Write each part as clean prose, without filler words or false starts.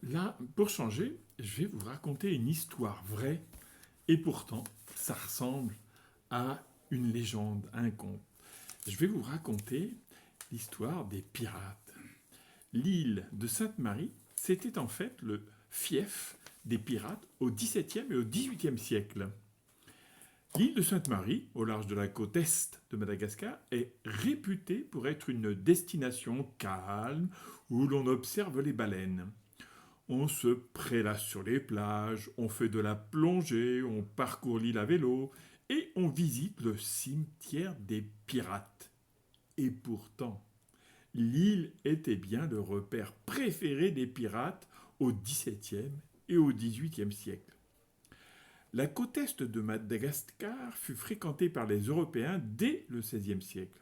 Là, pour changer, je vais vous raconter une histoire vraie et pourtant, ça ressemble à une légende, à un conte. Je vais vous raconter l'histoire des pirates. L'île de Sainte-Marie, c'était en fait le fief des pirates au XVIIe et au XVIIIe siècle. L'île de Sainte-Marie, au large de la côte est de Madagascar, est réputée pour être une destination calme où l'on observe les baleines. On se prélasse sur les plages, on fait de la plongée, on parcourt l'île à vélo et on visite le cimetière des pirates. Et pourtant, l'île était bien le repère préféré des pirates au XVIIe et au XVIIIe siècle. La côte est de Madagascar fut fréquentée par les Européens dès le XVIe siècle.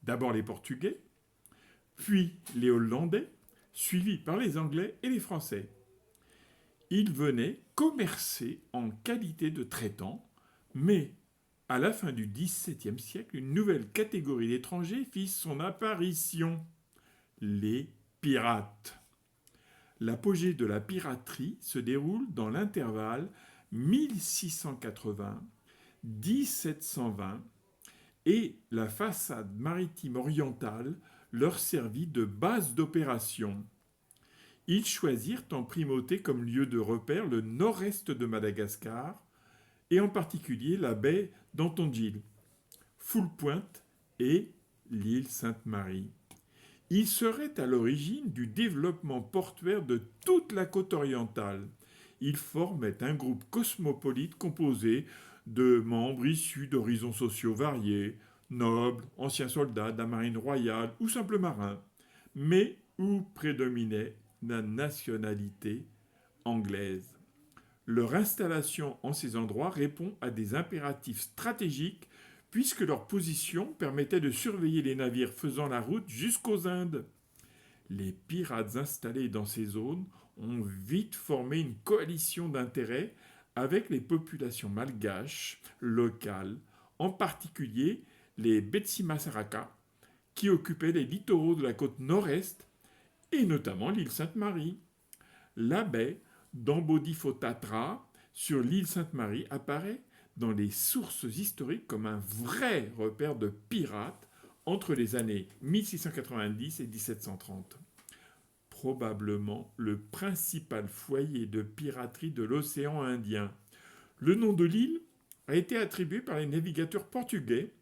D'abord les Portugais, puis les Hollandais, suivis par les Anglais et les Français. Ils venaient commercer en qualité de traitants, mais à la fin du XVIIe siècle, une nouvelle catégorie d'étrangers fit son apparition, les pirates. L'apogée de la piraterie se déroule dans l'intervalle 1680-1720 et la façade maritime orientale leur servit de base d'opération. Ils choisirent en primauté comme lieu de repère le nord-est de Madagascar et en particulier la baie d'Antongil, Full Point et l'île Sainte-Marie. Ils seraient à l'origine du développement portuaire de toute la côte orientale. Ils formaient un groupe cosmopolite composé de membres issus d'horizons sociaux variés, nobles, anciens soldats de la marine royale ou simples marins, mais où prédominait la nationalité anglaise. Leur installation en ces endroits répond à des impératifs stratégiques puisque leur position permettait de surveiller les navires faisant la route jusqu'aux Indes. Les pirates installés dans ces zones ont vite formé une coalition d'intérêts avec les populations malgaches locales, en particulier les Betsimisaraka, qui occupaient les littoraux de la côte nord-est et notamment l'île Sainte-Marie. La baie d'Ambodifotatra sur l'île Sainte-Marie apparaît dans les sources historiques comme un vrai repère de pirates entre les années 1690 et 1730. Probablement le principal foyer de piraterie de l'océan Indien. Le nom de l'île a été attribué par les navigateurs portugais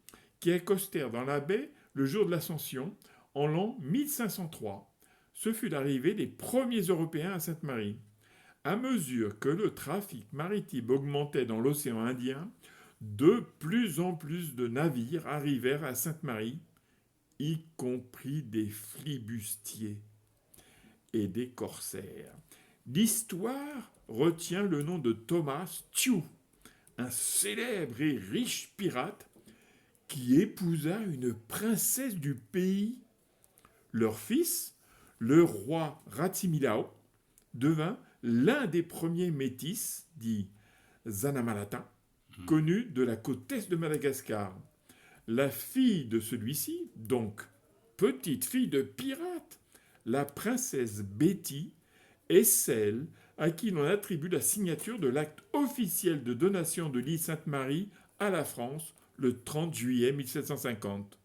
qui accostèrent dans la baie le jour de l'Ascension en l'an 1503. Ce fut l'arrivée des premiers Européens à Sainte-Marie. À mesure que le trafic maritime augmentait dans l'océan Indien, de plus en plus de navires arrivèrent à Sainte-Marie, y compris des flibustiers et des corsaires. L'histoire retient le nom de Thomas Tew, un célèbre et riche pirate qui épousa une princesse du pays. Leur fils, le roi Ratsimilao, devint l'un des premiers métis, dit Zanamalata, connus de la côte est de Madagascar. La fille de celui-ci, donc petite fille de pirate, la princesse Betty, est celle à qui l'on attribue la signature de l'acte officiel de donation de l'île Sainte-Marie à la France le 30 juillet 1750.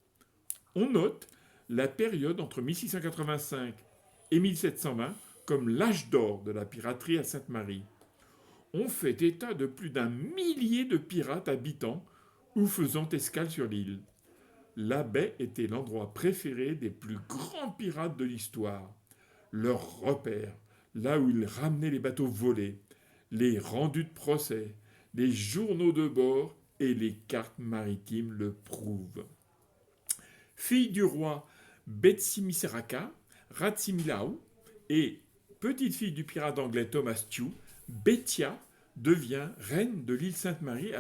On note la période entre 1685 et 1720 comme l'âge d'or de la piraterie à Sainte-Marie. On fait état de plus d'un millier de pirates habitants ou faisant escale sur l'île. La baie était l'endroit préféré des plus grands pirates de l'histoire. Leur repère, là où ils ramenaient les bateaux volés, les rendus de procès, les journaux de bord et les cartes maritimes le prouvent. Fille du roi Betsimisaraka, Ratsimilao, et petite fille du pirate anglais Thomas Tew, Béthia devient reine de l'île Sainte-Marie à